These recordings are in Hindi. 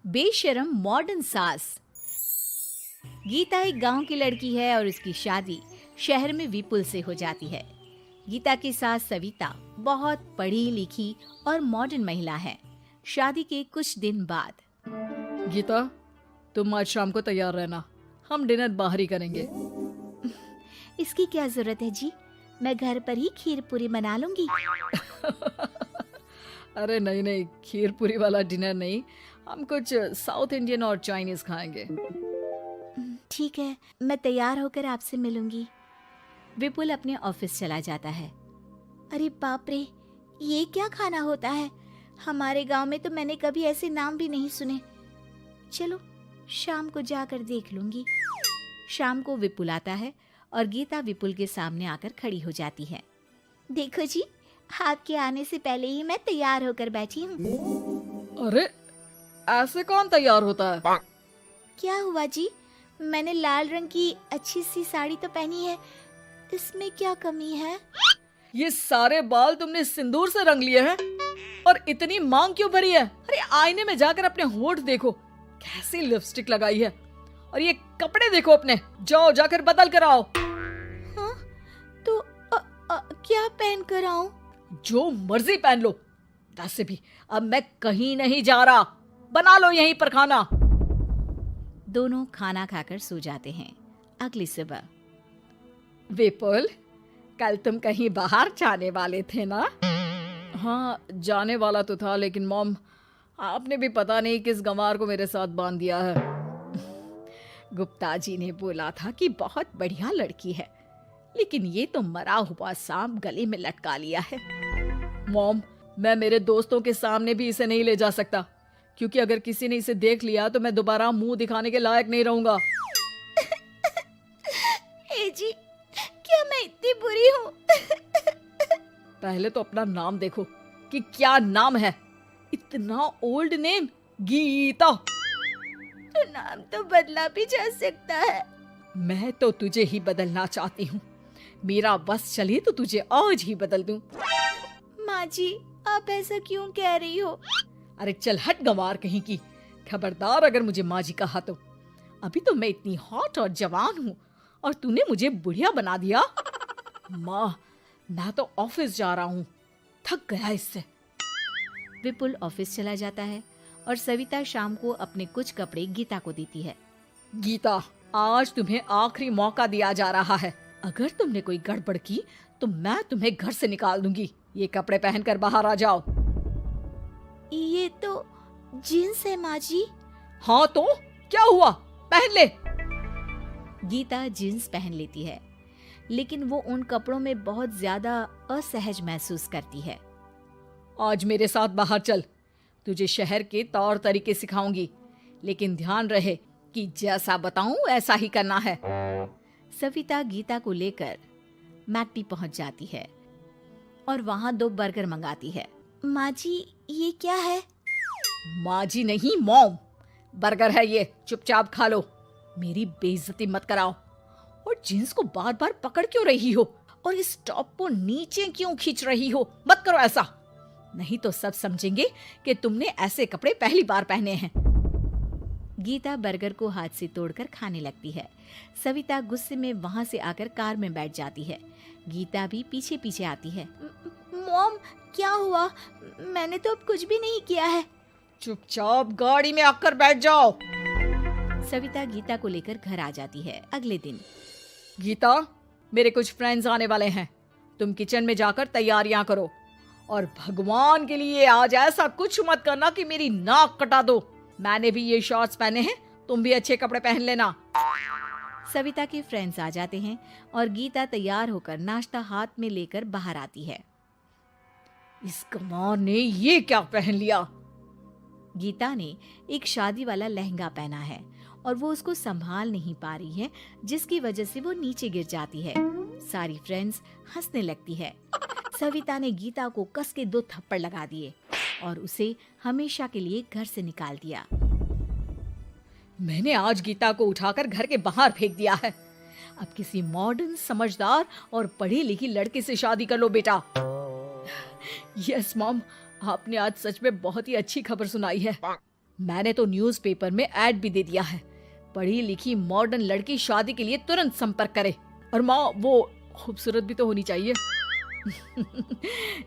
बेशरम मॉडर्न सास। गीता एक गांव की लड़की है और उसकी शादी शहर में विपुल से हो जाती है। गीता की सास सविता बहुत पढ़ी लिखी और मॉडर्न महिला है। शादी के कुछ दिन बाद गीता, तुम आज शाम को तैयार रहना, हम डिनर बाहर ही करेंगे। इसकी क्या जरूरत है जी, मैं घर पर ही खीर पूरी बना लूंगी। अरे नहीं नहीं, खीर पूरी वाला डिनर नहीं, हम कुछ साउथ इंडियन और चाइनीज खाएंगे। ठीक है, मैं तैयार होकर आपसे मिलूंगी। विपुल अपने ऑफिस चला जाता है। अरे बाप रे, ये क्या खाना होता है? हमारे गांव में तो मैंने कभी ऐसे नाम भी नहीं सुने। चलो शाम को जाकर देख लूंगी। शाम को विपुल आता है और गीता विपुल के सामने आकर खड़ी हो जाती है। देखो जी, आपके आने से पहले ही मैं तैयार होकर बैठी हूँ। अरे ऐसे कौन तैयार होता है? क्या हुआ जी? मैंने लाल रंग की अच्छी सी साड़ी तो पहनी है, इसमें क्या कमी है? ये सारे बाल तुमने सिंदूर से रंग लिए हैं और इतनी मांग क्यों भरी है? अरे आईने में जाकर अपने होंठ देखो, कैसी लिपस्टिक लगाई है। और ये कपड़े देखो अपने, जाओ जाकर बदल कर आओ। हाँ, तो क्या पहन कर आऊं? जो मर्जी पहन लो। वैसे भी अब मैं कहीं नहीं जा रहा, बना लो यहीं पर खाना। दोनों खाना खाकर सो जाते हैं। अगली सुबह विपुल, कल तुम कहीं बाहर जाने वाले थे ना? हाँ, जाने वाला तो था, लेकिन मॉम, आपने भी पता नहीं किस गंवार को मेरे साथ बांध दिया है। गुप्ता जी ने बोला था कि बहुत बढ़िया लड़की है, लेकिन ये तो मरा हुआ सांप गले में लटका लिया है। मॉम, मैं मेरे दोस्तों के सामने भी इसे नहीं ले जा सकता, क्योंकि अगर किसी ने इसे देख लिया तो मैं दोबारा मुंह दिखाने के लायक नहीं रहूंगा। ए जी, क्या मैं इतनी बुरी हूँ? पहले तो अपना नाम देखो कि क्या नाम है। इतना ओल्ड नेम, गीता। तो नाम तो बदला भी जा सकता है। मैं तो तुझे ही बदलना चाहती हूँ। मेरा बस चले तो तुझे आज ही बदल दूं। माँ जी, आप ऐसा क्यों कह रही हो? अरे चल हट गंवार कहीं की। खबरदार अगर मुझे माँ जी कहा तो। अभी तो मैं इतनी हॉट और जवान हूँ और तूने मुझे बुढ़िया बना दिया। माँ, मैं तो ऑफिस जा रहा हूँ, थक गया इससे। विपुल ऑफिस चला जाता है और सविता शाम को अपने कुछ कपड़े गीता को देती है। गीता, आज तुम्हें आखिरी मौका दिया जा रहा है। अगर तुमने कोई गड़बड़ की तो मैं तुम्हें घर से निकाल दूंगी। ये कपड़े पहनकर बाहर आ जाओ। ये तो जीन्स है माँ जी। हाँ तो क्या हुआ, पहन ले। गीता जीन्स पहन लेती है, लेकिन वो उन कपड़ों में बहुत ज्यादा असहज महसूस करती है। आज मेरे साथ बाहर चल, तुझे शहर के तौर तरीके सिखाऊंगी, लेकिन ध्यान रहे कि जैसा बताऊं ऐसा ही करना है। सविता गीता को लेकर मैकडी पहुंच जाती है और वहां 2 बर्गर मंगाती है। माँ जी, ये क्या है? माँ जी नहीं मॉम, बर्गर है ये, चुपचाप खा लो। मेरी बेइज्जती मत कराओ। और जींस को बार बार पकड़ क्यों रही हो और इस टॉप को नीचे क्यों खींच रही हो? मत करो ऐसा, नहीं तो सब समझेंगे कि तुमने ऐसे कपड़े पहली बार पहने हैं। गीता बर्गर को हाथ से तोड़कर खाने लगती है। सविता गुस्से में वहां से आकर कार में बैठ जाती है। गीता भी पीछे पीछे आती है। मॉम, क्या हुआ? मैंने तो अब कुछ भी नहीं किया है। चुपचाप गाड़ी में आकर बैठ जाओ। सविता गीता को लेकर घर आ जाती है। अगले दिन गीता, मेरे कुछ फ्रेंड्स आने वाले हैं, तुम किचन में जाकर तैयारियां करो। और भगवान के लिए आज ऐसा कुछ मत करना कि मेरी नाक कटा दो। मैंने भी ये शॉर्ट्स पहने हैं, तुम भी अच्छे कपड़े पहन लेना। सविता के फ्रेंड्स आ जाते हैं और गीता तैयार होकर नाश्ता हाथ में लेकर बाहर आती है। इस गंवार ने ये क्या पहन लिया? गीता ने एक शादी वाला लहंगा पहना है और वो उसको संभाल नहीं पा रही है, जिसकी वजह से वो नीचे गिर जाती है। सारी फ्रेंड्स हंसने लगती है। सविता ने गीता को कस के 2 थप्पड़ लगा दिए और उसे हमेशा के लिए घर से निकाल दिया। मैंने आज गीता को उठाकर घर के बाहर फेंक दिया है। अब किसी मॉडर्न, समझदार और पढ़ी लिखी लड़के से शादी कर लो बेटा। यस मॉम, आपने आज सच में बहुत ही अच्छी खबर सुनाई है। मैंने तो न्यूज़पेपर में ऐड भी दे दिया है, पढ़ी लिखी मॉडर्न लड़की शादी के लिए तुरंत संपर्क करे। और माँ, वो खूबसूरत भी तो होनी चाहिए।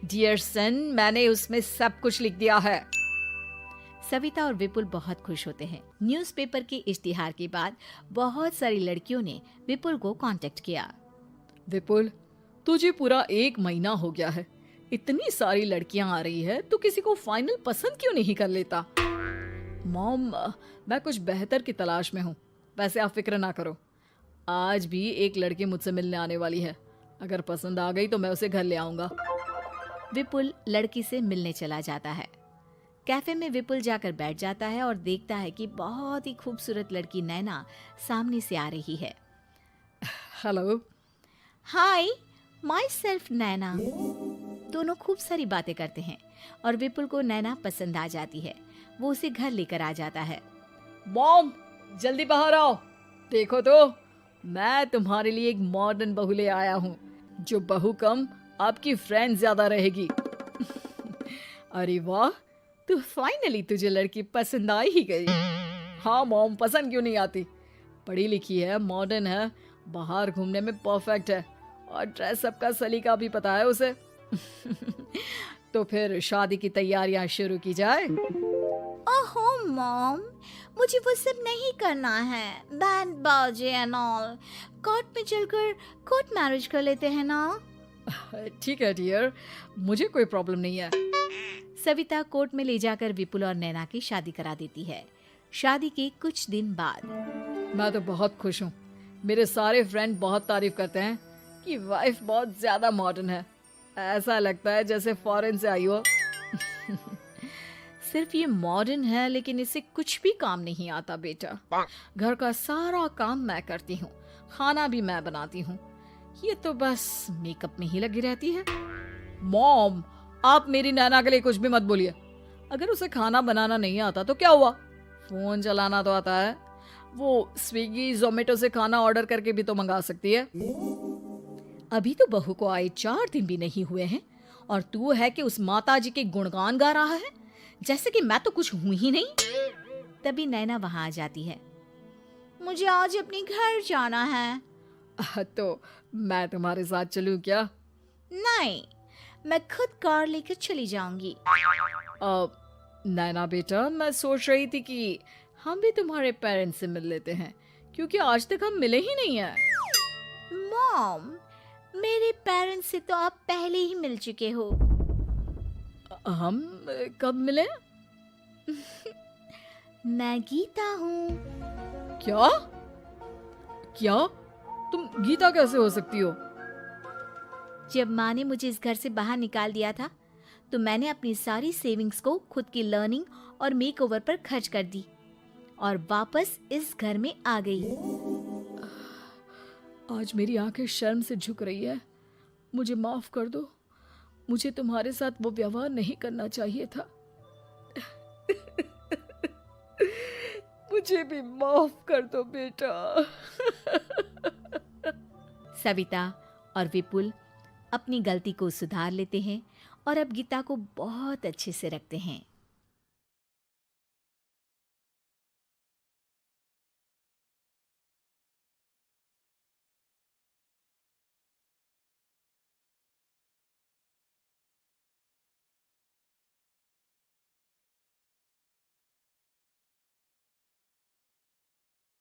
डियर सन, मैंने उसमें सब कुछ लिख दिया है। सविता और विपुल बहुत खुश होते हैं। न्यूज़पेपर के इश्तिहार के बाद बहुत सारी लड़कियों ने विपुल को कांटेक्ट किया। विपुल, तुझे पूरा 1 महीना हो गया है, इतनी सारी लड़कियां आ रही है, तू किसी को फाइनल पसंद क्यों नहीं कर लेता? मॉम, मैं कुछ बेहतर की तलाश में हूँ। वैसे आप फिक्र ना करो, आज भी एक लड़की मुझसे मिलने आने वाली है। अगर पसंद आ गई तो मैं उसे घर ले आऊंगा। विपुल लड़की से मिलने चला जाता है। कैफे में विपुल जाकर बैठ जाता है और देखता है कि बहुत ही खूबसूरत लड़की नैना सामने से आ रही है। हेलो। हाय, माई सेल्फ नैना। दोनों खूब सारी बातें करते हैं और विपुल को नैना पसंद आ जाती है। वो उसे घर लेकर आ जाता है। मॉम, जल्दी बाहर आओ। देखो तो, मैं तुम्हारे लिए एक मॉडर्न बहू ले आया हूँ, जो बहू कम आपकी फ्रेंड ज्यादा रहेगी। अरे वाह, तो फाइनली तुझे लड़की पसंद आ ही गई। हाँ मॉम, पसंद क्यों नहीं आती? पढ़ी लिखी है, मॉडर्न है, बाहर घूमने में परफेक्ट है और ड्रेसअप का सलीका भी पता है उसे। तो फिर शादी की तैयारियां शुरू की जाए। ओहो मॉम, मुझे वो सब नहीं करना है। बैंड बाजे एंड ऑल। कोर्ट में चलकर कोर्ट मैरिज कर लेते हैं ना। ठीक है डियर, मुझे कोई प्रॉब्लम नहीं है। सविता कोर्ट में ले जाकर विपुल और नैना की शादी करा देती है। शादी के कुछ दिन बाद मैं तो बहुत खुश हूँ। मेरे सारे फ्रेंड बहुत तारीफ करते हैं कि वाइफ बहुत ज्यादा मॉडर्न है। ऐसा लगता है जैसे फॉरेन से आई हो। सिर्फ ये मॉडर्न है, लेकिन इससे कुछ भी काम नहीं आता बेटा। घर का सारा काम मैं करती हूँ, खाना भी मैं बनाती हूँ। ये तो बस मेकअप में ही लगी रहती है। मॉम, आप मेरी नैना के लिए कुछ भी मत बोलिए। अगर उसे खाना बनाना नहीं आता तो क्या हुआ, फोन चलाना तो आता है। वो स्विगी जोमेटो से खाना ऑर्डर करके भी तो मंगा सकती है। अभी तो बहू को आए 4 दिन भी नहीं हुए हैं और तू है कि उस माता जी के गुणगान गा रहा है, जैसे कि मैं तो कुछ हूं ही नहीं। तभी नैना वहां आ जाती है। मुझे आज अपने घर जाना है। तो मैं तुम्हारे साथ चलूं क्या? नहीं, मैं खुद कार लेकर चली जाऊंगी। नैना बेटा, मैं सोच रही थी कि हम भी तुम्हारे पेरेंट्स से मिल लेते हैं, क्योंकि आज तक हम मिले ही नहीं हैं। मॉम, मेरे पेरेंट्स से तो आप पहले ही मिल चुके हो। हम कब मिले? मैं गीता हूँ। क्या? क्या? तुम गीता कैसे हो सकती हो? जब माँ ने मुझे इस घर से बाहर निकाल दिया था, तो मैंने अपनी सारी सेविंग्स को खुद की लर्निंग और मेकओवर पर खर्च कर दी और वापस इस घर में आ गई। आज मेरी आंखें शर्म से झुक रही है। मुझे माफ कर दो। मुझे तुम्हारे साथ वो व्यवहार नहीं करना चाहिए था। मुझे भी माफ कर दो बेटा। सविता और विपुल अपनी गलती को सुधार लेते हैं और अब गीता को बहुत अच्छे से रखते हैं।